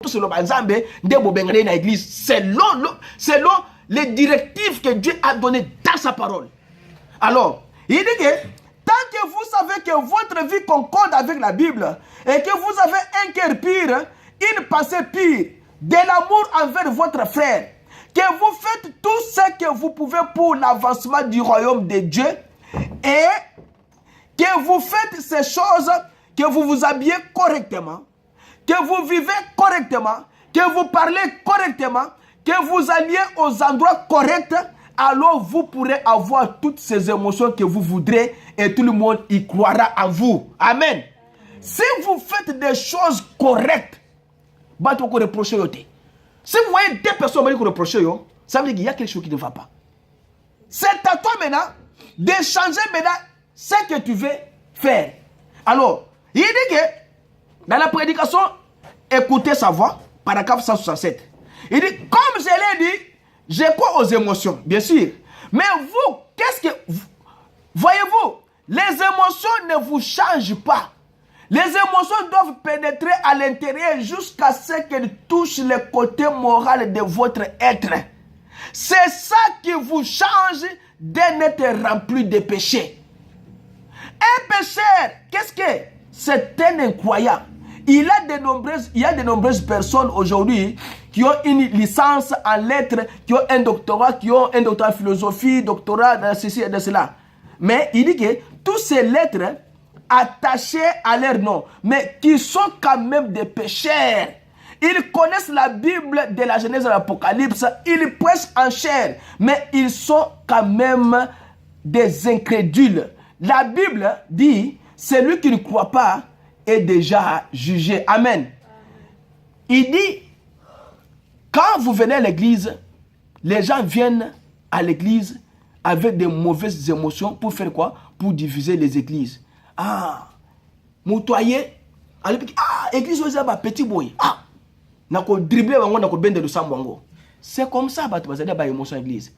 selon l'église, selon les directives que Dieu a données dans sa parole. Alors, il dit que tant que vous savez que votre vie concorde avec la Bible et que vous avez un cœur pire, une pensée pire, de l'amour envers votre frère, que vous faites tout ce que vous pouvez pour l'avancement du royaume de Dieu et que vous faites ces choses, que vous vous habillez correctement, que vous vivez correctement, que vous parlez correctement, que vous alliez aux endroits corrects, alors vous pourrez avoir toutes ces émotions que vous voudrez et tout le monde y croira en vous. Amen. Si vous faites des choses correctes, reprocher. Si vous voyez deux personnes qui reprochent, ça veut dire qu'il y a quelque chose qui ne va pas. C'est à toi maintenant de changer maintenant ce que tu veux faire. Alors, il dit que dans la prédication, écoutez sa voix, paragraphe 167. Il dit, comme je l'ai dit, je crois aux émotions, bien sûr. Mais vous, qu'est-ce que... Voyez-vous, les émotions ne vous changent pas. Les émotions doivent pénétrer à l'intérieur jusqu'à ce qu'elles touchent le côté moral de votre être. C'est ça qui vous change d'un être rempli de péchés. Un pécheur, qu'est-ce que c'est? Un incroyant. Il y a de nombreuses personnes aujourd'hui qui ont une licence en lettres, qui ont un doctorat en philosophie, doctorat dans ceci et de cela. Mais il dit que tous ces lettres attachées à leur nom, mais qui sont quand même des pécheurs. Ils connaissent la Bible de la Genèse à l'Apocalypse, ils prêchent en chair, mais ils sont quand même des incrédules. La Bible dit, celui qui ne croit pas est déjà jugé. Amen. Il dit, quand vous venez à l'église, les gens viennent à l'église avec de mauvaises émotions pour faire quoi? Pour diviser les églises. Ah, moutoyer, église petit boy. Ah, nako dribbler bango, nako bende de sambango. C'est comme ça, bah, tu vas aller à émotion église.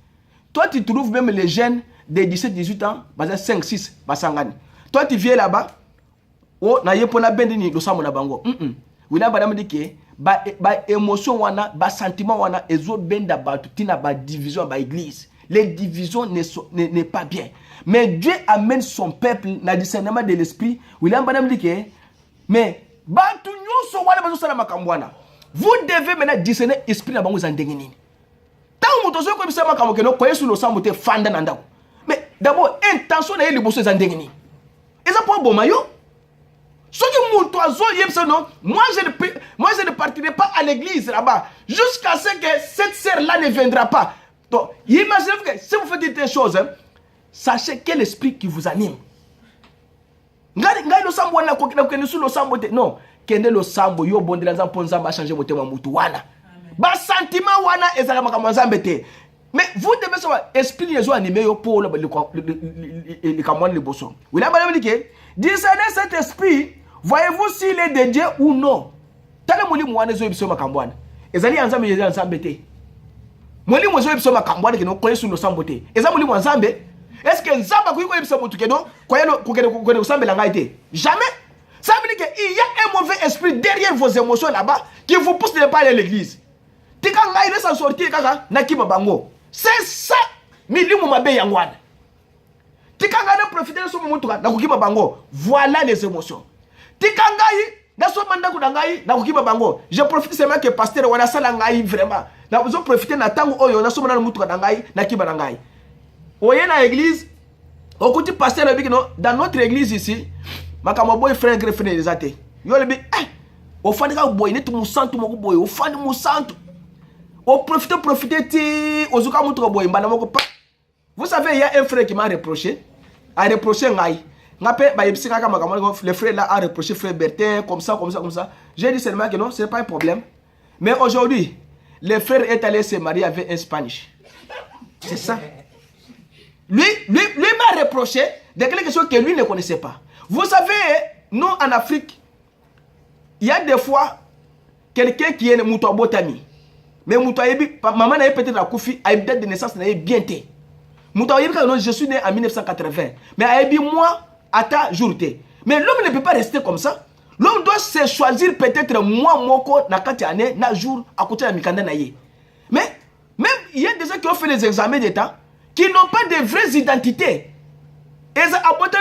Toi, tu trouves même les jeunes de 17-18 ans, 5-6, basangani. Toi, tu viens là-bas, oh, na yepona bende ni do sambo na bango. Wina badam dit que ba émotion wana, ba sentiment wana, ezo benda ba tutina ba division ba église. Les divisions n'est pas bien. Mais Dieu amène son peuple dans le discernement de l'esprit. William Badam dit que, mais, vous devez maintenant discerner l'esprit de bango zandengini. Tant que vous avez dit que vous avez sur le sang, vous avez fanda nanda. Mais d'abord, intention est le bosso zandengini. Et ça pour bon maillot. Ce que vous avez non, moi je ne partirai pas à l'église là-bas jusqu'à ce que cette sœur-là ne viendra pas. Donc, imaginez que si vous faites des choses, hein, sachez quel esprit qui vous anime. Ngai lo sambo na ko kene su lo sambo te non kende lo sambo yo bondela nzampo nzamba changer motema mutu wana. Ba sentiment wana ezala makambo nzambe te. Mais vous devez savoir esprit yezo animé yo pour le kamwan le boson. Oui là ba dit que discernez cet esprit, voyez-vous s'il est de Dieu ou non. Tala muli mwana zo biso makambo wana. Ezali nzambe yezo nzambe te. Mwali mwezo ebiso makambwane kino koye suno sambote. Eza mwali mwanzambe. Est-ce que nzamba kuiko ebiso mutu keno koye usambela ngai te? Jamais. Ça veut dire qu'il y a un mauvais esprit derrière vos émotions là-bas qui vous pousse de ne pas aller à l'église. Tika ngai laisse en sortir kaka na kiba bango. C'est ça. Milimu mabe yangwana. Tika ngai na profiter de son mutu na kukiba bango. Voilà les émotions. Tika ngai je profite seulement que pasteur wana sala ngai vraiment. Na vous profiter na tango oyo na somana mutu na ngai na kiba na ngai. Oye na église, okuti pasteur biki no dans notre église ici, makamo boy frère grefene des athées. Yo le bi o fandi ka boy netu musantu moko boy, o fandi musantu. O profiter ti ozuka mutu boy mbana moko pa. Vous savez, il y a un frère qui m'a reproché, ngai. Le frère là a reproché frère Bertin, comme ça. J'ai dit seulement que non, ce n'est pas un problème. Mais aujourd'hui, le frère est allé se marier avec un Spanish. C'est ça. Lui m'a reproché de quelque chose que lui ne connaissait pas. Vous savez, nous en Afrique, il y a des fois quelqu'un qui est mouton botami. Mais mouton maman n'a peut-être la koufi, a une date de naissance n'a bien été. Mouton je suis né en 1980. Mais a moi, Ata jourté. Mais l'homme ne peut pas rester comme ça. L'homme doit se choisir peut-être moi, moko, na kati année, na jour, à côté de mikanda na ye. Mais, même, il y a des gens qui ont fait les examens d'État, qui n'ont pas de vraies identités. Et ça a boté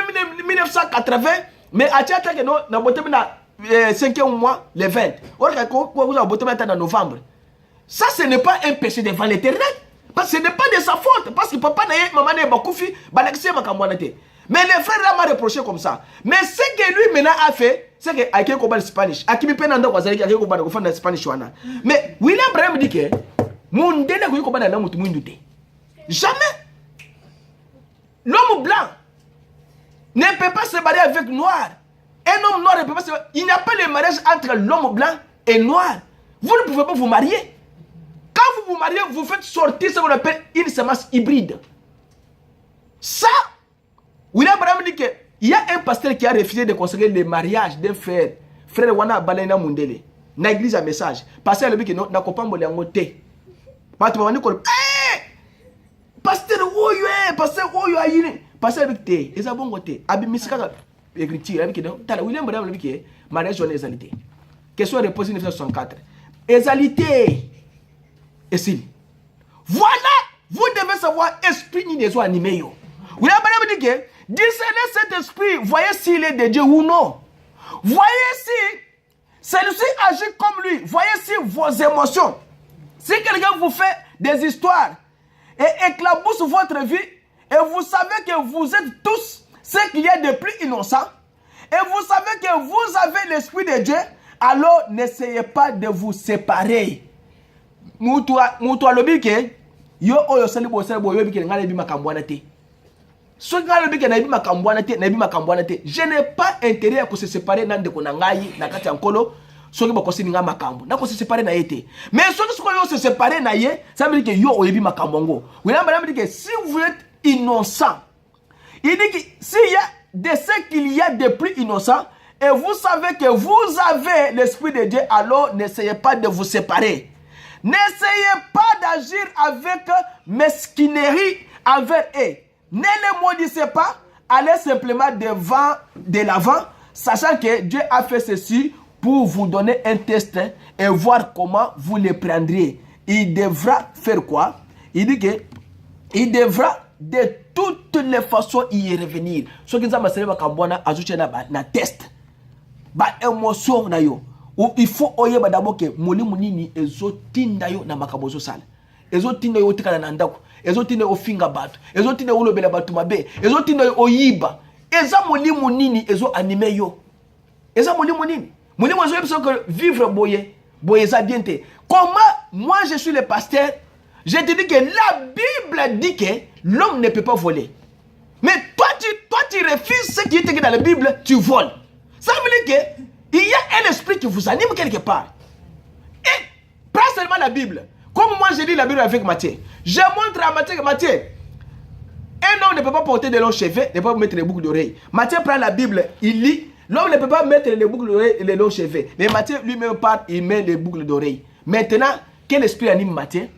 1980, mais à Tchata, que non, na boté na 5e mois, le 20. Or, quand vous avez boté maintenant en novembre. Ça, ce n'est pas un péché devant l'Éternel. Parce que ce n'est pas de sa faute. Parce que papa n'a pas maman n'a pas koufi, balakisi ma kamwanate. Mais les frères là m'a reproché comme ça. Mais ce que lui maintenant a fait, c'est que a quelqu'un combat le Spanish. A qui me peine en deux quoi, a quelqu'un combat le Spanish wana. Mais William Branham dit que mon délai que combat dans l'homme tout le monde. Jamais. L'homme blanc ne peut pas se marier avec noir. Un homme noir ne peut pas se marier. Il n'y a pas de mariage entre l'homme blanc et noir. Vous ne pouvez pas vous marier. Quand vous vous mariez, vous faites sortir ce qu'on appelle une semence hybride. Ça, William Branham dit qu'il y a un pasteur qui a refusé de conseiller le mariage d'un frère. Frère Wana Balena Mundele. Dans l'église a message. Pasteur le dit que non, n'a pas de l'angoté. Pasteur Oyo Ayine. Pasteur le dit que c'est bon côté. Abi Misaka écriture. Il dit que non. William Branham dit que mariage est égalité. Question reposée 1964. Égalité. Et si. Voilà, vous devez savoir esprit ni des animés. Vous avez dit que discernez cet esprit, voyez s'il est de Dieu ou non. Voyez si celui-ci agit comme lui. Voyez si vos émotions. Si quelqu'un vous fait des histoires et éclabousse votre vie, et vous savez que vous êtes tous ce qu'il y a de plus innocent, et vous savez que vous avez l'esprit de Dieu, alors n'essayez pas de vous séparer. Mutua lobike yo oyo salibo yo bike ngale bi makambwana te. So ngale bike na bi makambwana te, je n'ai pas intérêt à se séparer nan de konangai na kati ankolo so ki bakosi nga makambo na ko se séparer na yete. Mais so ki yo se séparer na ye, ça veut dire que yo oyo bi makambongo. Oui, on dit que si vous êtes innocent, il dit que s'il y a de ce qu'il y a de plus innocent, et vous savez que vous avez l'esprit de Dieu, alors n'essayez pas de vous séparer. N'essayez pas d'agir avec mesquinerie envers eux. Ne les maudissez pas. Allez simplement de l'avant, sachant que Dieu a fait ceci pour vous donner un test et voir comment vous le prendriez. Il devra faire quoi? Il dit que il devra de toutes les façons y revenir. Ce qui est ajouté na test. Ba émotion na yo. Il faut oyeba d'abord que molimu nini ezotinda yo na makabozo sala. Ezotinda yo tikana na ndako. Ezotinda yo finga batu. Ezotinda yo lobela batu mabe. Ezotinda yo oyiba. Eza molimu nini ezo anime yo. Eza molimu nini? Molimu ezo yebso que vivre boye za bien te. Comment moi je suis le pasteur, je te dis que la Bible dit que l'homme ne peut pas voler. Mais toi tu refuses ce qui est écrit dans la Bible, tu voles. Ça veut dire que il y a un esprit qui vous anime quelque part. Et pas seulement la Bible. Comme moi, je lis la Bible avec Matthieu. Je montre à Matthieu que Matthieu, un homme ne peut pas porter de longs cheveux, ne peut pas mettre les boucles d'oreilles. Matthieu prend la Bible, il lit. L'homme ne peut pas mettre les boucles d'oreilles et les longs cheveux. Mais Matthieu lui-même part, il met les boucles d'oreilles. Maintenant, quel esprit anime Matthieu?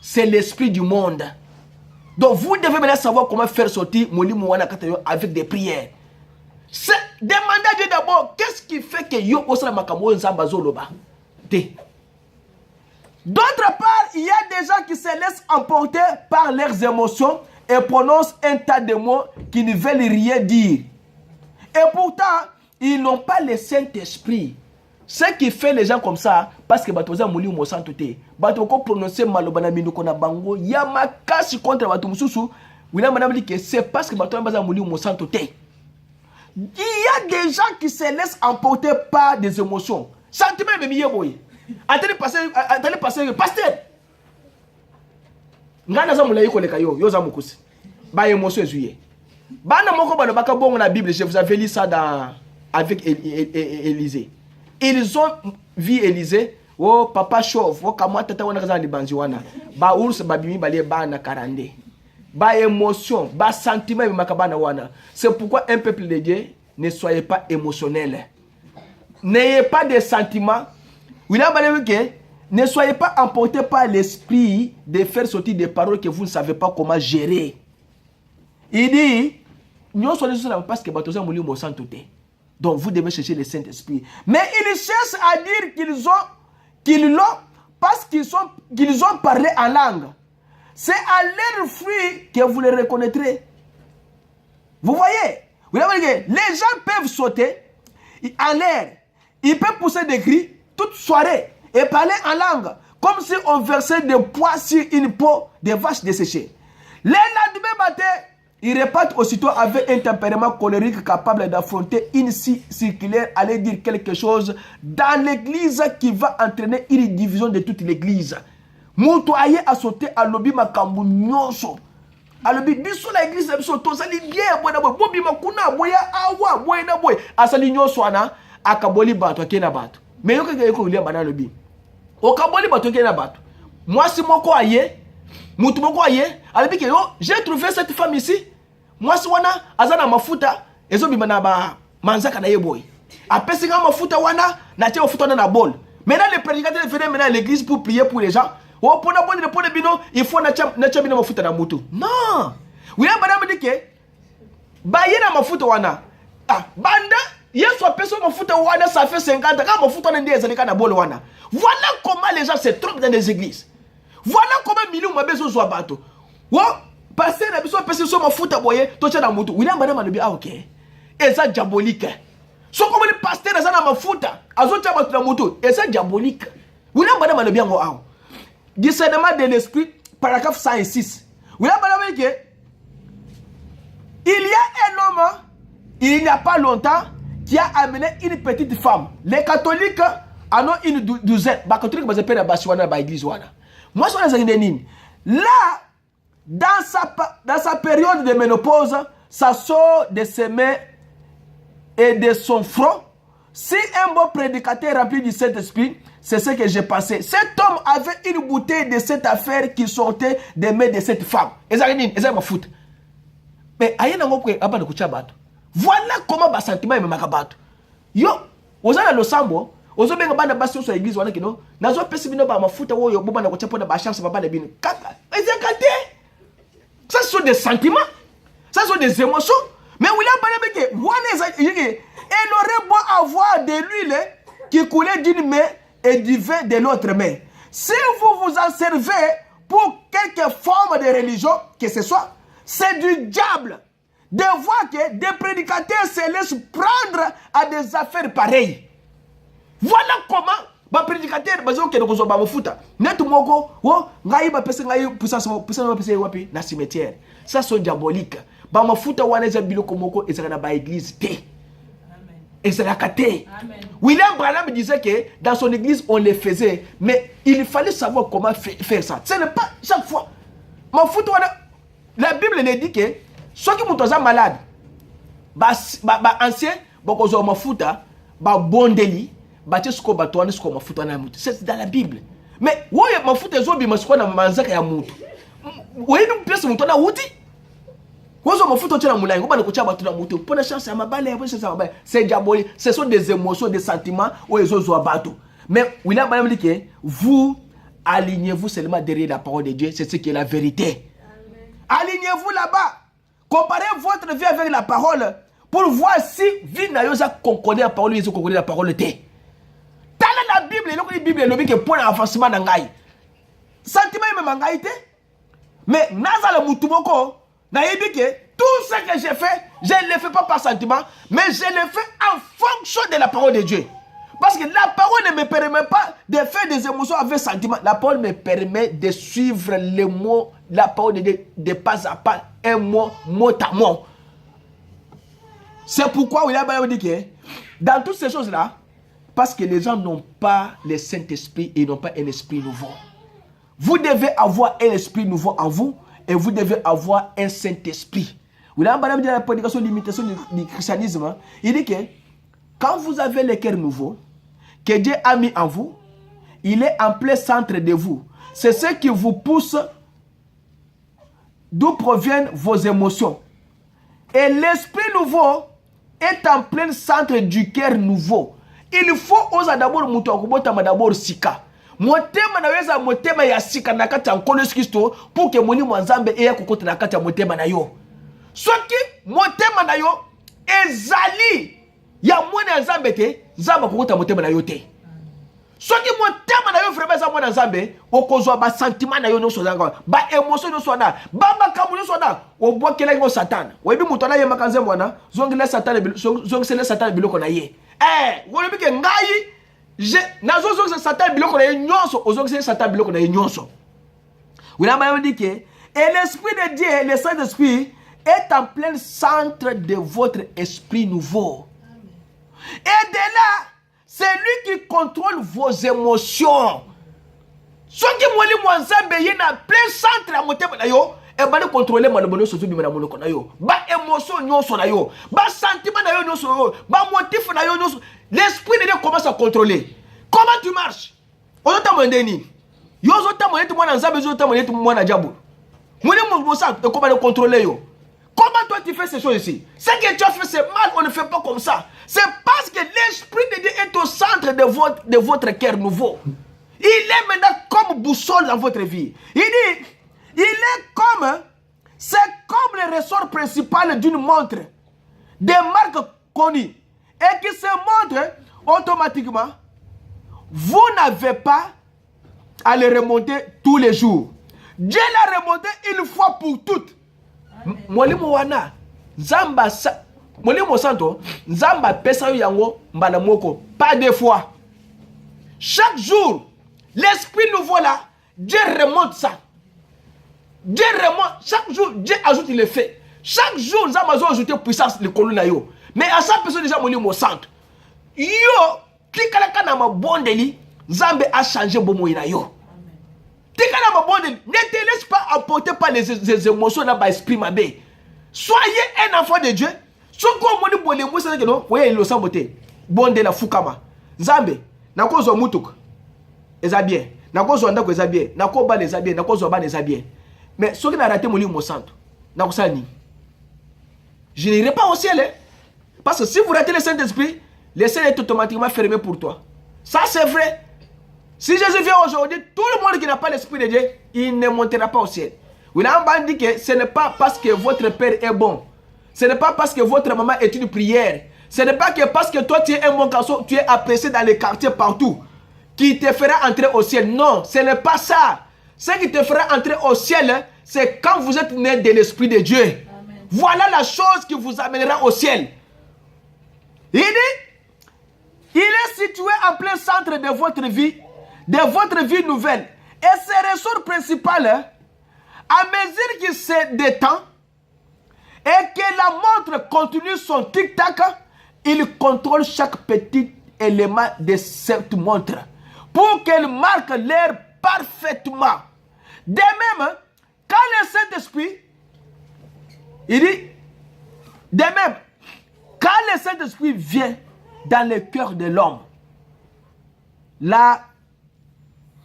C'est l'esprit du monde. Donc vous devez maintenant savoir comment faire sortir Moli Mouana Katayo avec des prières. Demandez à Dieu d'abord, qu'est-ce qui fait que yo osala makambo nzamba zoloba? D'autre part, il y a des gens qui se laissent emporter par leurs émotions et prononcent un tas de mots qui ne veulent rien dire. Et pourtant, ils n'ont pas le Saint-Esprit. Ce qui fait les gens comme ça, parce que batoza muli mo santoté, batoko prononcer malobana minuko na bango, yamakasi contre batu mususu, wina madame dit que c'est parce que batoza baza muli mo santoté. Il y a des gens qui se laissent emporter par des émotions. Sentiment même mieux boy. Attendez passer pasteur. Ngana za mulayi ko leka yo za mukusi. Ba émotion ezuye. Bana moko ba baka bongo na Bible, je vous avais lu ça avec Élisée. Ils ont vu Élisée, oh papa chauve, oh kamwa tata wana kaza ni banzi wana. Ba ours ba bimi bale ba na karande. Ba émotion, ba sentiment makabana wana. C'est pourquoi un peuple de Dieu, ne soyez pas émotionnel. N'ayez pas de sentiments. Ne soyez pas emportés par l'esprit de faire sortir des paroles que vous ne savez pas comment gérer. Il dit, nous sommes parce que batoza muli mo santoté. Donc vous devez chercher le Saint-Esprit. Mais ils cherchent à dire qu'ils l'ont parce qu'ils ont parlé en langue. C'est à leur fruit que vous les reconnaîtrez. Vous voyez? Vous voyez, les gens peuvent sauter en l'air. Ils peuvent pousser des cris toute soirée et parler en langue. Comme si on versait des pois sur une peau de vache desséchée. Le lendemain matin, ils repartent aussitôt avec un tempérament colérique capable d'affronter une circulaire, aller dire quelque chose dans l'église qui va entraîner une division de toute l'église. Moutoyer a sauté à l'obi makambu nyonso. À l'obi biso la église biso tozali bien boy na boy bobi makuna boya awa boy na boy asali nyonso ana akaboli bato akena bato. Mais yoko lia bana l'obi. Okaboli bato akena bato. Moi si moko aye mutu moko aye alobi ke yo j'ai trouvé cette femme ici. Moi si wana azana mafuta ezo bima na ba manzaka na ye boy. Apesi nga mafuta wana na tie mafuta na bol. Maintenant les prédicateurs venaient maintenant à l'église pour prier pour les gens. Oh, pour le bino, il faut na bino mafuta na mutu. Non. Oui, madame dit que baye na mafuta wana. Ah, banda, yeso peso mafuta wana ça fait 50 ans mafuta na ndé ezalika na bol wana. Voilà comment les gens se trompent dans les églises. Voilà comment millions ma bezo zo bato. Wo, passer na biso peso so mafuta boye, to cha na mutu. Oui, madame alobi ah OK. Eza diabolique. So comme le pasteur na mafuta, azo cha bato na mutu, eza diabolique. Oui, madame alobi ngo ah. Discernement de l'esprit, paragraphe 106. Vous voyez que il y a un homme, il n'y a pas longtemps, qui a amené une petite femme. Les catholiques en ont une douzaine. Les catholiques, ils appellent l'église. Moi, je suis là, dans sa période de ménopause, ça sort de ses mains et de son front. Si un bon prédicateur rempli du Saint-Esprit, c'est ce que j'ai pensé. Cet homme avait une bouteille de cette affaire qui sortait des mains de cette femme. Mais voilà comment le sentiment est makabato. Yo, vous avez le sambo, vous avez un bastion sur l'église, vous avez un peu de mafuta, vous avez un peu de chance, vous avez un peu ça sont des sentiments, ça sont des émotions. Mais vous avez un peu elle aurait beau avoir de l'huile qui coulait d'une main et du vin de l'autre main. Si vous vous en servez pour quelque forme de religion que ce soit, c'est du diable de voir que des prédicateurs se laissent prendre à des affaires pareilles. Voilà comment les prédicateurs na cimetière. Ça sont diaboliques. William Branham disait que dans son église on les faisait, mais il fallait savoir comment faire ça. Ce n'est pas chaque fois. La Bible le dit que ceux qui sont malades, anciens, c'est dans la Bible. Mais c'est diabolique, ce sont des émotions, des sentiments. Mais William Branham dit que vous alignez-vous seulement derrière la parole de Dieu, c'est ce qui est la vérité. Alignez-vous là-bas. Comparez votre vie avec la parole pour voir si vie n'a pas concordé la parole, ils ont concordé la parole. Dans la Bible, la Bible est le point d'avancement dans la sentiment est mais Nazala Moutoumoko. Tout ce que j'ai fait, je ne le fais pas par sentiment, mais je le fais en fonction de la parole de Dieu. Parce que la parole ne me permet pas de faire des émotions avec sentiment. La parole me permet de suivre les mots, la parole de Dieu, de pas à pas, un mot, mot à mot. C'est pourquoi William Branham dit que dans toutes ces choses-là, parce que les gens n'ont pas le Saint-Esprit et n'ont pas un esprit nouveau. Vous devez avoir un esprit nouveau en vous. Et vous devez avoir un Saint-Esprit. Vous avez parlé de la prédication de l'imitation du christianisme. Il dit que quand vous avez le cœur nouveau, que Dieu a mis en vous, il est en plein centre de vous. C'est ce qui vous pousse, d'où proviennent vos émotions. Et l'esprit nouveau est en plein centre du cœur nouveau. Il faut oser d'abord d'abord sika. Motema naweza motema ya sika na kati ya nkono Kristo pour que moni mwanzambe eya kokota na kati ya motema na yo. Soki motema na yo ezali ya mwana nzambe te nzambe kokota motema na yo te soki motema na yo vraiment za mwana nzambe okozwa ba sentiment na yo nyonso zanga ba émotion nyonso na ba makambo nyonso na obwakela ngo Satan webi muto na ye makanze mwana zongela Satan biloko na ye wolobi ke ngai je nazo zongela Satan biloko na ye nyonso ozongela Satan biloko na ye nyonso wina ba dit que et l'esprit de Dieu le Saint-Esprit est en plein centre de votre esprit nouveau. Et de là, c'est lui qui contrôle vos émotions. Ce qui m'a dit, moi, il y a plein centre à monter, et va contrôler mon bonheur sur tout le monde. Ba émotion, non, son ayo. Ba sentiment, non, son ba motif, non, l'esprit de Dieu commence à contrôler. Comment tu marches? On t'a demandé ni. Yo, on t'a demandé tout le monde en Zambie, on t'a demandé tout le monde en Djabou. Comment contrôler yo? Comment toi tu fais ces choses ici? Ce que tu as fait c'est mal, on ne fait pas comme ça. C'est parce que l'esprit de Dieu est au centre de votre cœur nouveau. Il est maintenant comme boussole dans votre vie. Il dit, il est comme, c'est comme le ressort principal d'une montre, des marques connues, et qui se montre automatiquement. Vous n'avez pas à le remonter tous les jours. Dieu l'a remonté une fois pour toutes. Molimo wana Nzamba Molimo santo Nzamba pesa yango mbala moko pas deux fois. Chaque jour l'esprit nouveau là Dieu remonte ça. Dieu remonte chaque jour Dieu ajoute le fait. Chaque jour Nzamba ajoute puissance le kolona yo. Mais à ça personne déjà Molimo santo. Yo klikala kana mabondeli Nzambe a changé bomo ina yo. Ne te laisse pas emporter par les émotions dans l'esprit mabé. Soyez un enfant de Dieu. Ce qu'on m'a dit, c'est que non, voyez le sang beauté. Bonde la fukama. Zambe, na kozo mutuk. Ezabien. Na kozo ndako ezabien. Na ko ba les abien. Na kozo ba les abien. Mais ce qui n'a raté mon livre mon centre. Na ko sani. Je n'irai pas au ciel. Hein? Parce que si vous ratez le Saint-Esprit, le ciel est automatiquement fermé pour toi. Ça c'est vrai. Si Jésus vient aujourd'hui, tout le monde qui n'a pas l'esprit de Dieu, il ne montera pas au ciel. William dit que ce n'est pas parce que votre père est bon. Ce n'est pas parce que votre maman est une prière. Ce n'est pas que parce que toi tu es un bon garçon, tu es apprécié dans les quartiers partout, qui te fera entrer au ciel. Non, ce n'est pas ça. Ce qui te fera entrer au ciel, c'est quand vous êtes né de l'esprit de Dieu. Amen. Voilà la chose qui vous amènera au ciel. Il dit, il est situé en plein centre de votre vie nouvelle. Et ce ressort principal, à mesure qu'il se détend et que la montre continue son tic-tac, il contrôle chaque petit élément de cette montre pour qu'elle marque l'heure parfaitement. De même, quand le Saint-Esprit, il dit, de même, quand le Saint-Esprit vient dans le cœur de l'homme, là,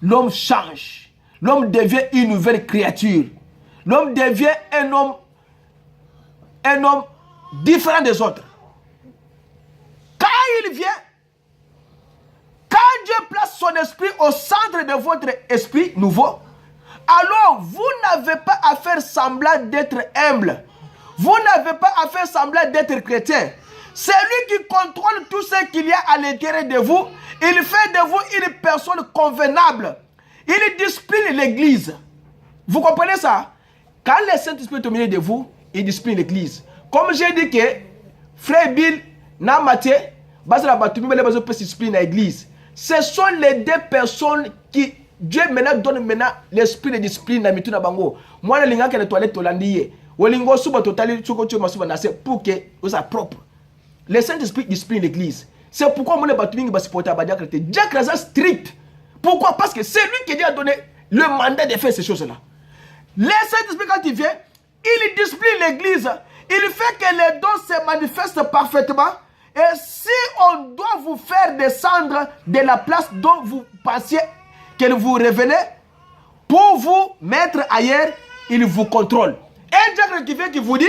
l'homme change. L'homme devient une nouvelle créature. L'homme devient un homme différent des autres. Quand il vient, quand Dieu place son esprit au centre de votre esprit nouveau, alors vous n'avez pas à faire semblant d'être humble. Vous n'avez pas à faire semblant d'être chrétien. C'est lui qui contrôle tout ce qu'il y a à l'intérieur de vous. Il fait de vous une personne convenable. Il discipline l'église. Vous comprenez ça? Quand le Saint-Esprit est au milieu de vous, il discipline l'église. Comme j'ai dit que frère Bill, Namate, discipline l'église. Ce sont les deux personnes qui Dieu maintenant donne l'esprit de discipline dans mituna bango. Moi la linga que toilette tolandier. Olingo suba totali chuko chuma suba na pour que ça propre. Le Saint-Esprit discipline l'église. C'est pourquoi mon batumingi basipota ba diacre. Diacre est strict. Pourquoi? Parce que c'est lui qui a donné le mandat de faire ces choses-là. Le Saint-Esprit quand il vient, il discipline l'église. Il fait que les dons se manifestent parfaitement. Et si on doit vous faire descendre de la place dont vous pensiez que vous revenez, pour vous mettre ailleurs, il vous contrôle. Et Dieu qui vient qui vous dit,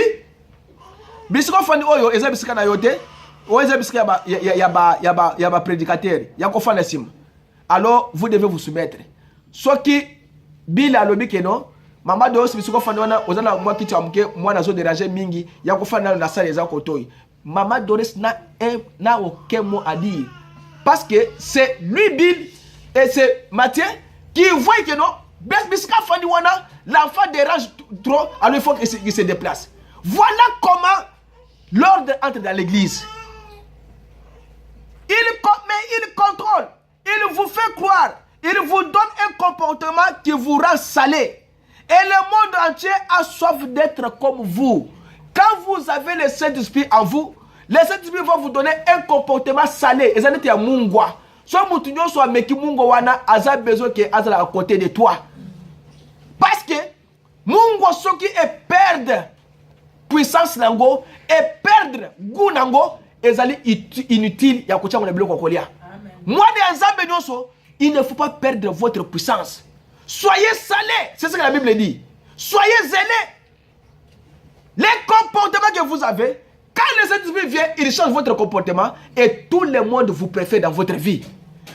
bisiko fandi oyo eza bisika na yote, o eza bisika ya prédicateur, ya ko fanda sim. Alors vous devez vous soumettre. Ce qui bila lobi que non, mama de aussi bisiko fandi wana ozana moi qui tu amke moi nazo déranger mingi, ya ko fanda na salle eza ko toyi. Maman Doris n'a aucun mot à dire. Parce que c'est lui, Bill, et c'est Mathieu, qui voient que non, l'enfant dérange trop, alors il faut qu'il se déplace. Voilà comment l'ordre entre dans l'église. Il contrôle, il vous fait croire, il vous donne un comportement qui vous rend salé. Et le monde entier a soif d'être comme vous. Quand vous avez le Saint-Esprit en vous, le Saint-Esprit va vous donner un comportement salé. Et ça n'est pas mungwa. Si vous soit meki mungwa wana, aza besoin que azala à côté de toi. Parce que mungwa ceux qui perdre puissance nango et perdre goût nango, ezali inutile ya kocha mona biloko kolia. Moi de nzambe nyonso, il ne faut pas perdre votre puissance. Soyez salés, c'est ce que la Bible dit. Soyez zélés. Les comportements que vous avez, quand le Saint-Esprit vient, il change votre comportement et tout le monde vous préfère dans votre vie.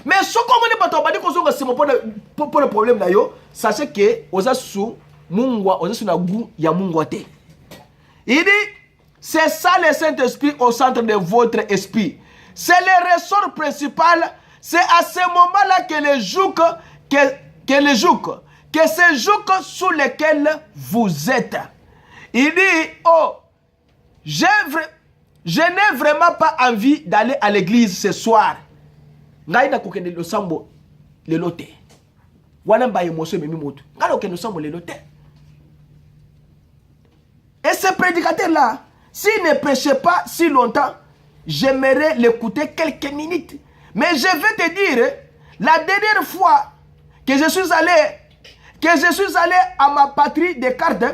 Mais ce qu'on ne peut pas dire que c'est pour le problème, sachez que vous avez sous mungwa, vous avez sous la goût, il y a mungwate. Il dit, c'est ça le Saint-Esprit au centre de votre esprit. C'est le ressort principal. C'est à ce moment-là que les jougs, que ces jougs sous lesquels vous êtes. Il dit, oh, je n'ai vraiment pas envie d'aller à l'église ce soir. Ngaïda kokende le sambo le lote. Wana ba émotion memi moto. Ngalo kokende le sambo le lote. Et ce prédicateur-là, s'il ne prêchait pas si longtemps, j'aimerais l'écouter quelques minutes. Mais je vais te dire, la dernière fois que je suis allé à ma patrie de cartes,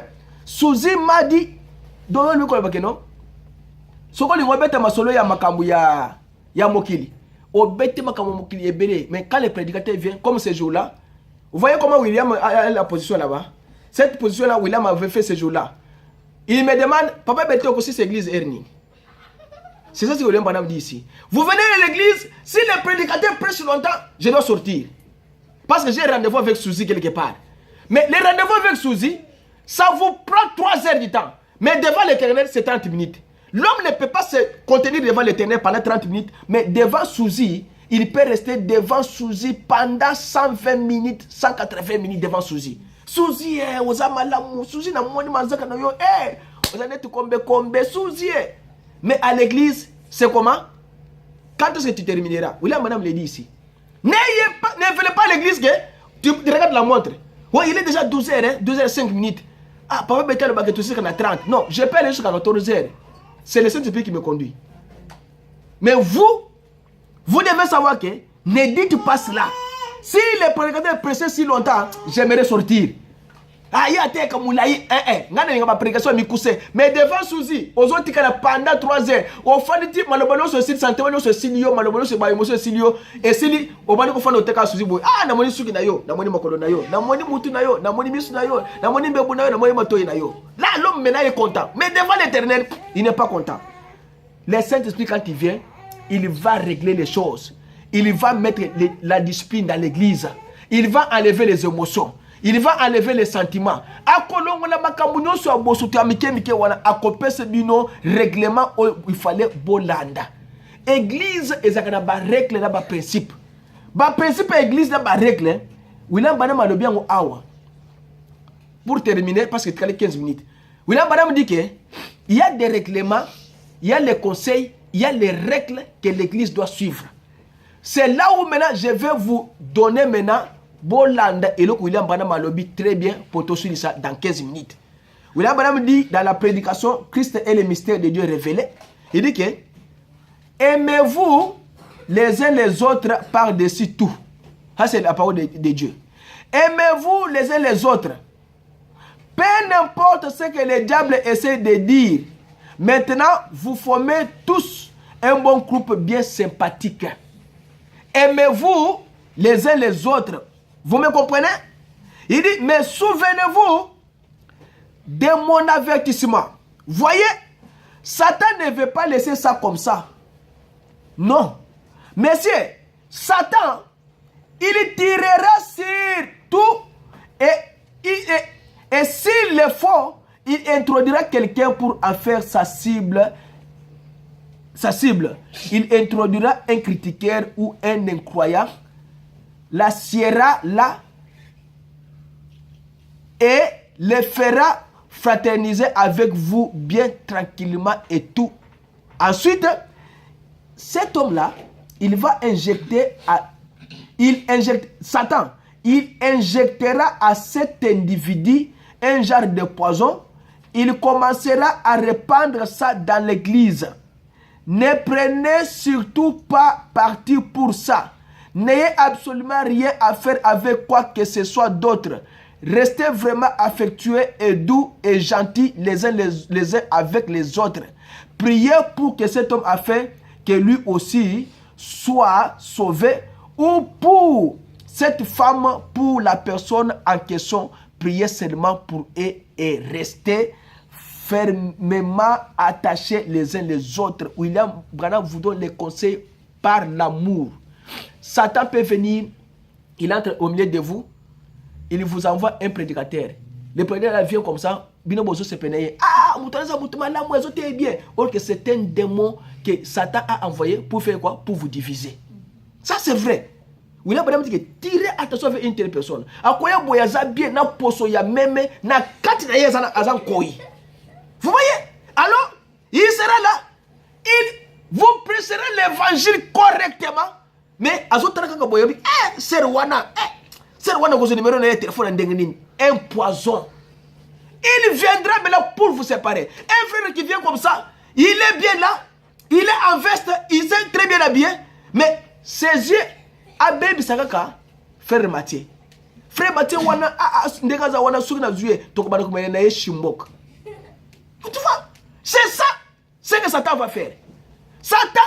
Suzy m'a dit, donc lui quoi non? Soko li wabeta masolo ya makambu ya mokili. Obete makambu mokili ebele. Mais quand le prédicateur vient, comme ce jour-là, vous voyez comment William a la position là-bas. Cette position-là, William avait fait ce jour-là. Il me demande, papa Beto aussi c'est l'église Ernie. C'est ça que William Branham dit ici. Vous venez à l'église, si le prédicateur prêche longtemps, je dois sortir. Parce que j'ai rendez-vous avec Suzy quelque part. Mais le rendez-vous avec Suzy, ça vous prend 3 heures du temps. Mais devant l'Éternel, c'est 30 minutes. L'homme ne peut pas se contenir devant l'Éternel pendant 30 minutes. Mais devant Suzy, il peut rester devant Suzy pendant 120 minutes, 180 minutes devant Suzy. Suzy, Suzy, Suzy. Mais à l'église, c'est comment? Quand est-ce que tu termineras? William Madame l'a dit ici. Ne venez pas à l'église que tu regardes la montre. Oui, il est déjà 12h, hein, 12h05 minutes. Ah, papa Betel le baguette aussi qu'on a 30. Non, je peux aller jusqu'à 14h. C'est le Saint-Esprit qui me conduit. Mais vous devez savoir que ne dites pas cela. Si les prédicateurs pressaient si longtemps, j'aimerais sortir. Ah, il y a des comme mais devant Suzy, aux autres qui pendant 3 heures, au fond de type, malobalo se sit santé, malobalo se silio, malobalo se baimo se silio, et sili, au bas de confondre au teka Suzy boy. Ah, na moni suki na yo, na moni makolo na yo, na moni mutu na yo, na moni misu na yo, na moni bebu na yo, na moni matoyi na yo. Là, l'homme maintenant est content. Mais devant l'Éternel, il n'est pas content. Le Saint-Esprit, quand il vient, il va régler les choses. Il va mettre la discipline dans l'église. Il va enlever les émotions. Il va enlever les sentiments. Règlement il fallait bolanda. Église est un règle là principe. Ba principe église là règle. William Branham a le bien au awa. Pour terminer parce que tu as les 15 minutes. William Branham dit que il y a des règlements, il y a les conseils, il y a les règles que l'église doit suivre. C'est là où maintenant je vais vous donner maintenant Bolanda et le William Branham a lobby très bien pour te suivre ça dans 15 minutes. William Branham dit dans la prédication Christ est le mystère de Dieu révélé. Il dit que aimez-vous les uns les autres par-dessus tout. Ça c'est la parole de Dieu. Aimez-vous les uns les autres. Peu importe ce que le diable essaie de dire. Maintenant, vous formez tous un bon groupe bien sympathique. Aimez-vous les uns les autres. Vous me comprenez? Il dit, mais souvenez-vous de mon avertissement. Voyez, Satan ne veut pas laisser ça comme ça. Non. Messieurs, Satan, il tirera sur tout et s'il le faut, il introduira quelqu'un pour en faire sa cible sa cible, il introduira un critiqueur ou un incroyant, l'assiera là et le fera fraterniser avec vous bien tranquillement et tout. Ensuite, cet homme-là, il va injecter Satan, il injectera à cet individu un genre de poison. Il commencera à répandre ça dans l'église. Ne prenez surtout pas parti pour ça. N'ayez absolument rien à faire avec quoi que ce soit d'autre. Restez vraiment affectueux et doux et gentils les uns avec les autres. Priez pour que cet homme a fait que lui aussi soit sauvé, ou pour cette femme, pour la personne en question, priez seulement pour eux et restez fermement attachés les uns les autres. William Branham vous donne les conseils par l'amour. Satan peut venir, il entre au milieu de vous, il vous envoie un prédicateur. Le prédicateur vient comme ça, binobozo se penaye. Ah, bien. Or que c'est un démon que Satan a envoyé pour faire quoi? Pour vous diviser. Ça c'est vrai. William Branham dit que tirez attention avec une telle personne. Akoya boyaza bien na poso ya meme na kati na yeza azan koi. Vous voyez? Alors, il sera là. Vous prêcherez l'évangile correctement. Mais azotaraka boyabi, serwana, serwana gozo numéro de téléphone ndengenin, un poison. Il viendra maintenant pour vous séparer. Un frère qui vient comme ça, il est bien là, il est en veste, il est très bien habillé, mais ses yeux, Abel Bisagaka, frère Mathieu. Frère Mathieu, wana, ndegaza wana sugna zuye, tokobana kumene na shimbok. Tu vois, c'est ça, c'est que Satan va faire. Satan,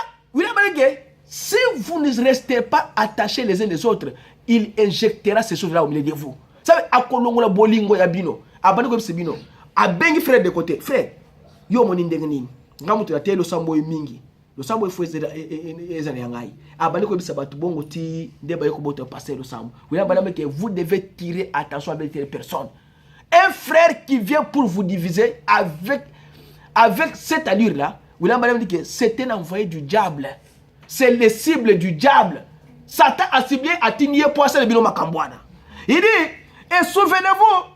si vous ne restez pas attachés les uns les autres, il injectera ces choses-là au milieu de vous. Vous savez, à Kolongola Bolingo Yabino, à Banoko Sebino, à Bengi frère de côté. Frère, yo mon indengni. Ngamutu ya telo sambo mingi. Le sambo il faut ezana yangai. À Banoko Sabatu Bongo ti ndeba yoko boto passer le sambo. Vous devez tirer attention avec telle personne. Un frère qui vient pour vous diviser avec cette allure-là, William Branham dit que c'est un envoyé du diable. C'est les cibles du diable. Satan a ciblé à Tigné Poisson le Bino Makambouana. Il dit, et souvenez-vous,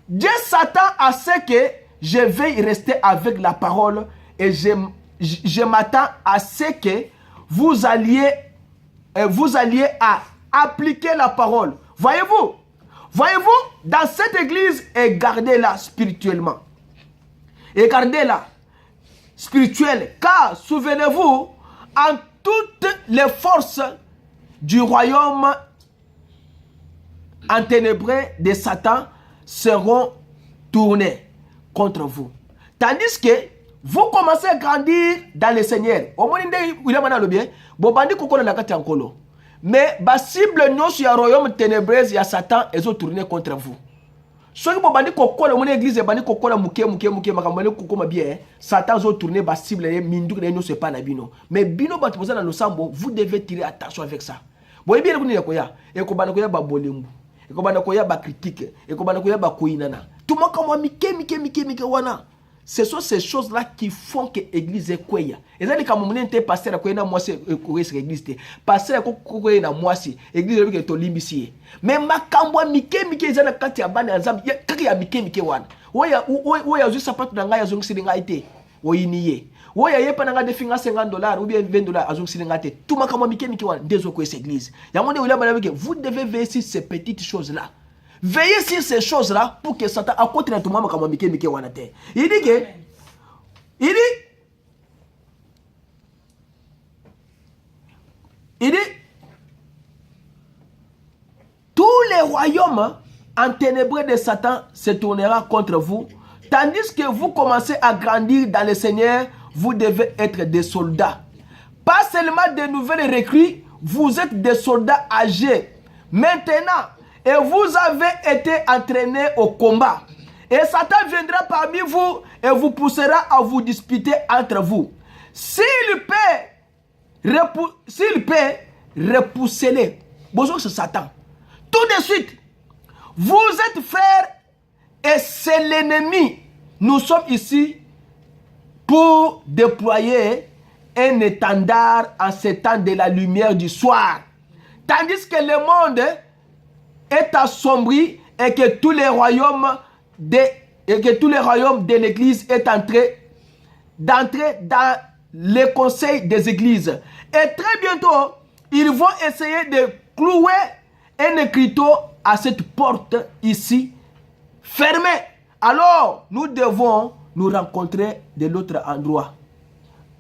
Dieu Satan a sait que je vais rester avec la parole et je m'attends à ce que vous alliez à appliquer la parole. Voyez-vous, dans cette église, et gardez-la spirituellement. Et gardez-la spirituelle. Car, souvenez-vous, en toutes les forces du royaume enténébré de Satan seront tournées contre vous. Tandis que vous commencez à grandir dans le Seigneur. Au moins, il y a bien. Mais la cible sur le royaume ténébreux, il y a Satan, ils ont tourné contre vous. Soki bo bandi kokola mon église bandi kokola muke makambo kokoma bien Satan zo tourner ba cible mindu na nyonso pas na bino mais bino batu poza na losambo vous devez tirer attention avec ça boye bien ko ni koya e ko bana koya ba bolembu e ko bana koya ba critique e ko bana koya ba koinana tout mo comme mike wana. Ce sont ces choses-là qui font que l'église est quoi. Et ça, quand on est pasteur, quand on a moi c'est l'église, pasteur quand on a moi c'est l'église est au limbi. Mais ma kambo mike ils ont quand ya bana azam quand ya mike wana. Oya juste sapato na ngai azongi silinga ite. Oyiniye. Oya yepa na ngai definga $50 ou bien $20 azongi silinga ite. Tout ma kambo mike wana des ko cette église. Ya mone ola bana vous devez veiller sur ces petites choses-là. Veillez sur ces choses-là pour que Satan a continué tout le monde comme Mike Wanate. Il dit, tous les royaumes enténébrés de Satan se tourneront contre vous, tandis que vous commencez à grandir dans le Seigneur, vous devez être des soldats. Pas seulement des nouvelles recrues, vous êtes des soldats âgés. Maintenant, et vous avez été entraînés au combat. Et Satan viendra parmi vous et vous poussera à vous disputer entre vous. S'il peut, repoussez-les. Bonjour, c'est Satan. Tout de suite, vous êtes frères et c'est l'ennemi. Nous sommes ici pour déployer un étendard en ce temps de la lumière du soir. Tandis que le monde est assombri et que tous les royaumes de l'église est d'entrer dans les conseils des églises. Et très bientôt, ils vont essayer de clouer un écriteau à cette porte ici, fermée. Alors, nous devons nous rencontrer de l'autre endroit,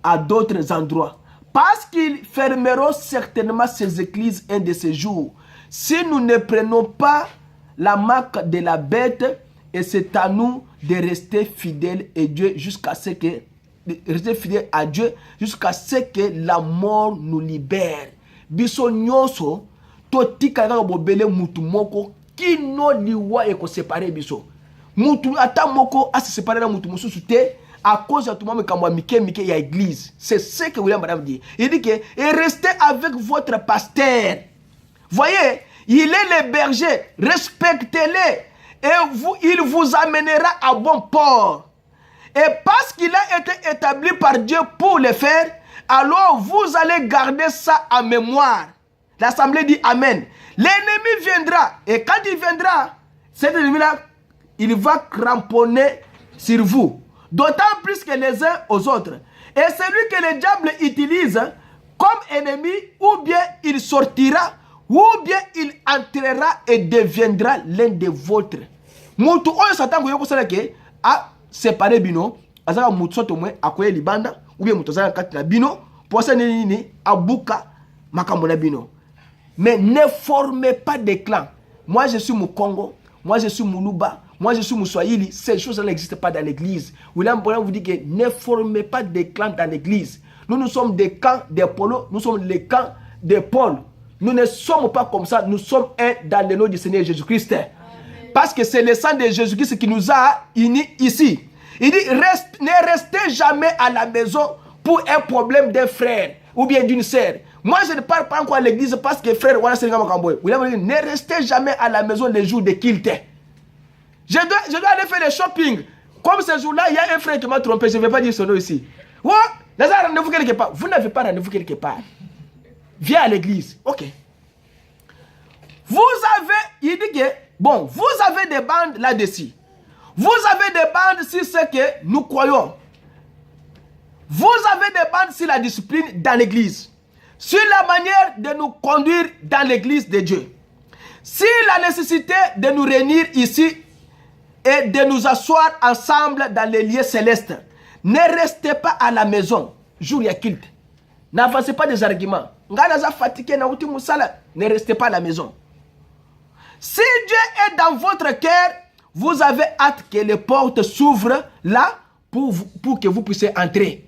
à d'autres endroits. Parce qu'ils fermeront certainement ces églises un de ces jours. Si nous ne prenons pas la marque de la bête, et c'est à nous de rester fidèles à Dieu jusqu'à ce que la mort nous libère. Biso nyonso totika kaka bobele mutu moko kino liwa eko séparer biso. Mutu ata moko a se séparer na mutu mususu te à cause de tout le monde mike ya église. C'est ce que William Branham dit. Il dit que et restez avec votre pasteur. Voyez, il est le berger, respectez-le et il vous amènera à bon port. Et parce qu'il a été établi par Dieu pour le faire, alors vous allez garder ça en mémoire. L'assemblée dit Amen. L'ennemi viendra. Et quand il viendra, cet ennemi-là, il va cramponner sur vous. D'autant plus que les uns aux autres. Et celui que le diable utilise comme ennemi, ou bien il sortira, ou bien il entrera et deviendra l'un de vôtres. Mutu oyo satan ko yoko sala ke a séparer bino, azaka mutu soto mwe akoye libanda, ou bien mutu azaka kati na bino, pour ça ni abuka makambo na bino. Mais ne formez pas de clans. Moi je suis Mukongo, moi je suis Muluba, moi je suis Mouswahili. Ces choses-là n'existent pas dans l'église. William Branham vous dit que ne formez pas de clans dans l'église. Nous sommes des camps de Polo, nous sommes les camps de Paul. Nous ne sommes pas comme ça, nous sommes un dans le nom du Seigneur Jésus-Christ. Parce que c'est le sang de Jésus-Christ qui nous a unis ici. Il dit, ne restez jamais à la maison pour un problème d'un frère ou bien d'une sœur. Moi, je ne parle pas encore à l'église parce que frère, ne restez jamais à la maison les jours de culte. Je dois aller faire le shopping. Comme ce jour-là, il y a un frère qui m'a trompé. Je ne vais pas dire son nom ici. Oh, vous avez rendez-vous quelque part. Vous n'avez pas rendez-vous quelque part. Viens à l'église. Ok. Vous avez, il dit que, bon, vous avez des bandes là-dessus. Vous avez des bandes sur ce que nous croyons. Vous avez des bandes sur la discipline dans l'église. Sur la manière de nous conduire dans l'église de Dieu. Sur la nécessité de nous réunir ici et de nous asseoir ensemble dans les lieux célestes. Ne restez pas à la maison. Jour il y a culte. N'avancez pas des arguments. Ne restez pas à la maison. Si Dieu est dans votre cœur, vous avez hâte que les portes s'ouvrent là pour que vous puissiez entrer.